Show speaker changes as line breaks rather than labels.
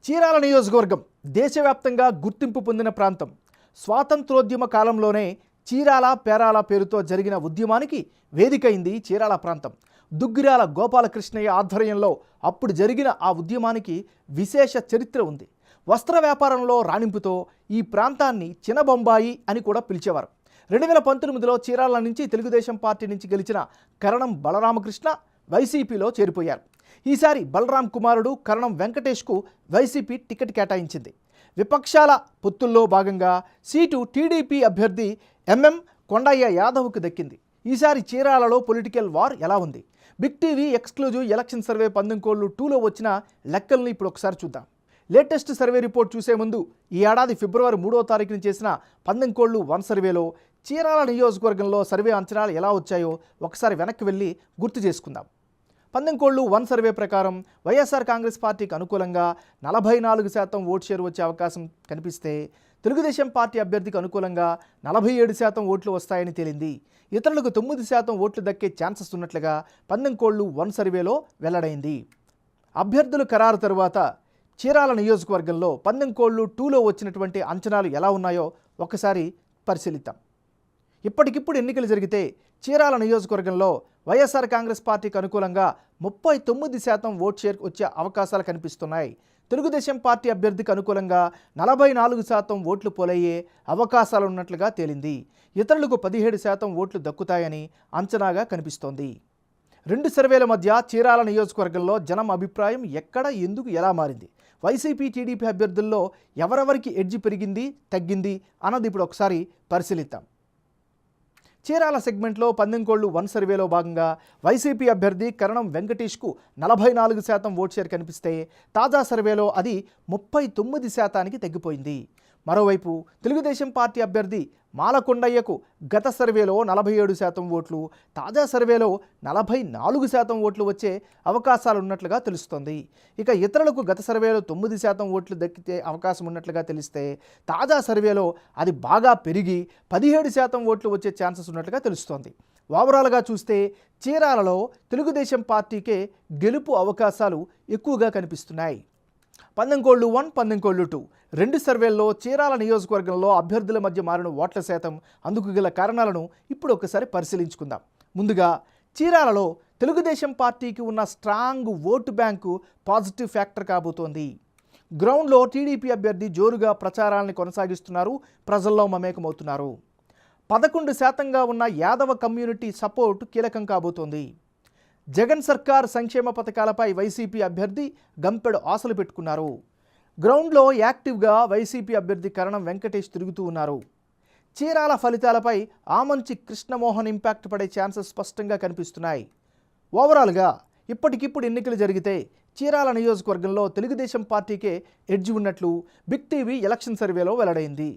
చీరాల నియోజకవర్గం దేశవ్యాప్తంగా గుర్తింపు పొందిన ప్రాంతం. స్వాతంత్రోద్యమ కాలంలోనే చీరాల పేరాల పేరుతో జరిగిన ఉద్యమానికి వేదికైంది చీరాల ప్రాంతం. దుగ్గిరాల గోపాలకృష్ణయ్య ఆధ్వర్యంలో అప్పుడు జరిగిన ఆ ఉద్యమానికి విశేష చరిత్ర ఉంది. వస్త్ర వ్యాపారంలో రాణింపుతో ఈ ప్రాంతాన్ని చినబొంబాయి అని కూడా పిలిచేవారు. 2019లో చీరాల నుంచి తెలుగుదేశం పార్టీ నుంచి గెలిచిన కరణం బలరామకృష్ణ వైసీపీలో చేరిపోయారు. ఈసారి బలరాం కుమారుడు కరణం వెంకటేష్కు వైసీపీ టికెట్ కేటాయించింది. విపక్షాల పొత్తుల్లో భాగంగా సీటు టీడీపీ అభ్యర్థి ఎంఎం కొండయ్య యాదవ్కు దక్కింది. ఈసారి చీరాలలో పొలిటికల్ వార్ ఎలా ఉంది? Big TV exclusive election survey పందెంకోళ్ళు 2లో వచ్చిన లెక్కల్ని ఇప్పుడు ఒకసారి చూద్దాం. లేటెస్ట్ సర్వే రిపోర్ట్ చూసే ముందు ఈ ఏడాది ఫిబ్రవరి 3వ తారీఖున చేసిన పందెంకోళ్ళు 1 సర్వేలో చీరాల నియోజకవర్గంలో సర్వే అంచనాలు ఎలా వచ్చాయో ఒకసారి వెనక్కి వెళ్ళి గుర్తు చేసుకుందాం. పందెంకోళ్ళు 1 సర్వే ప్రకారం వైఎస్ఆర్ కాంగ్రెస్ పార్టీకి అనుకూలంగా 44% ఓటు షేర్ వచ్చే అవకాశం కనిపిస్తే తెలుగుదేశం పార్టీ అభ్యర్థికి అనుకూలంగా 47% ఓట్లు వస్తాయని తేలింది. ఇతరులకు 9% ఓట్లు దక్కే ఛాన్సెస్ ఉన్నట్లుగా పందెంకోళ్ళు 1 సర్వేలో వెల్లడైంది. అభ్యర్థులు ఖరారు తరువాత చీరాల నియోజకవర్గంలో పందెంకోళ్ళు 2లో వచ్చినటువంటి అంచనాలు ఎలా ఉన్నాయో ఒకసారి పరిశీలిద్దాం. ఇప్పటికిప్పుడు ఎన్నికలు జరిగితే చీరాల నియోజకవర్గంలో వైఎస్ఆర్ కాంగ్రెస్ పార్టీకి అనుకూలంగా 39% ఓట్ షేర్ వచ్చే అవకాశాలు కనిపిస్తున్నాయి. తెలుగుదేశం పార్టీ అభ్యర్థికి అనుకూలంగా 44% ఓట్లు పోలయ్యే అవకాశాలు ఉన్నట్లుగా తేలింది. ఇతరులకు 17% ఓట్లు దక్కుతాయని అంచనాగా కనిపిస్తోంది. 2 సర్వేల మధ్య చీరాల నియోజకవర్గంలో జనం అభిప్రాయం ఎక్కడ, ఎందుకు, ఎలా మారింది? వైసీపీ టీడీపీ అభ్యర్థుల్లో ఎవరెవరికి ఎడ్జి పెరిగింది, తగ్గింది అన్నది ఇప్పుడు ఒకసారి పరిశీలిద్దాం. చీరాల సెగ్మెంట్లో పందెంకోళ్ళు 1 సర్వేలో భాగంగా వైసీపీ అభ్యర్థి కరణం వెంకటేష్కు 44% ఓట్ షేర్ కనిపిస్తే తాజా సర్వేలో అది 39%కి తగ్గిపోయింది. మరోవైపు తెలుగుదేశం పార్టీ అభ్యర్థి మాలకొండయ్యకు గత సర్వేలో 47% ఓట్లు, తాజా సర్వేలో 44% ఓట్లు వచ్చే అవకాశాలున్నట్లుగా తెలుస్తోంది. ఇక ఇతరులకు గత సర్వేలో 9% ఓట్లు దక్కితే అవకాశం ఉన్నట్లుగా తెలిస్తే తాజా సర్వేలో అది బాగా పెరిగి 17% ఓట్లు వచ్చే ఛాన్సెస్ ఉన్నట్లుగా తెలుస్తోంది. ఓవరాల్గా చూస్తే చీరాలలో తెలుగుదేశం పార్టీకే గెలుపు అవకాశాలు ఎక్కువగా కనిపిస్తున్నాయి. పందెంకోళ్ళు 1, పందెంకోళ్ళు 2 2 సర్వేల్లో చీరాల నియోజకవర్గంలో అభ్యర్థుల మధ్య మారిన ఓట్ల శాతం, అందుకు గల కారణాలను ఇప్పుడు ఒకసారి పరిశీలించుకుందాం. ముందుగా చీరాలలో తెలుగుదేశం పార్టీకి ఉన్న strong vote bank positive factor కాబోతోంది. గ్రౌండ్లో టీడీపీ అభ్యర్థి జోరుగా ప్రచారాలను కొనసాగిస్తున్నారు, ప్రజల్లో మమేకమవుతున్నారు. 11% ఉన్న యాదవ కమ్యూనిటీ సపోర్ట్ కీలకం కాబోతోంది. జగన్ సర్కార్ సంక్షేమ పథకాలపై వైసీపీ అభ్యర్థి గంపెడు ఆశలు పెట్టుకున్నారు. గ్రౌండ్లో యాక్టివ్గా వైసీపీ అభ్యర్థి కరణం వెంకటేష్ తిరుగుతూ ఉన్నారు. చీరాల ఫలితాలపై ఆమంచి కృష్ణమోహన్ ఇంపాక్ట్ పడే ఛాన్సెస్ స్పష్టంగా కనిపిస్తున్నాయి. ఓవరాల్గా ఇప్పటికిప్పుడు ఎన్నికలు జరిగితే చీరాల నియోజకవర్గంలో తెలుగుదేశం పార్టీకే ఎడ్జి ఉన్నట్లు బిగ్ టీవీ ఎలక్షన్ సర్వేలో వెల్లడైంది.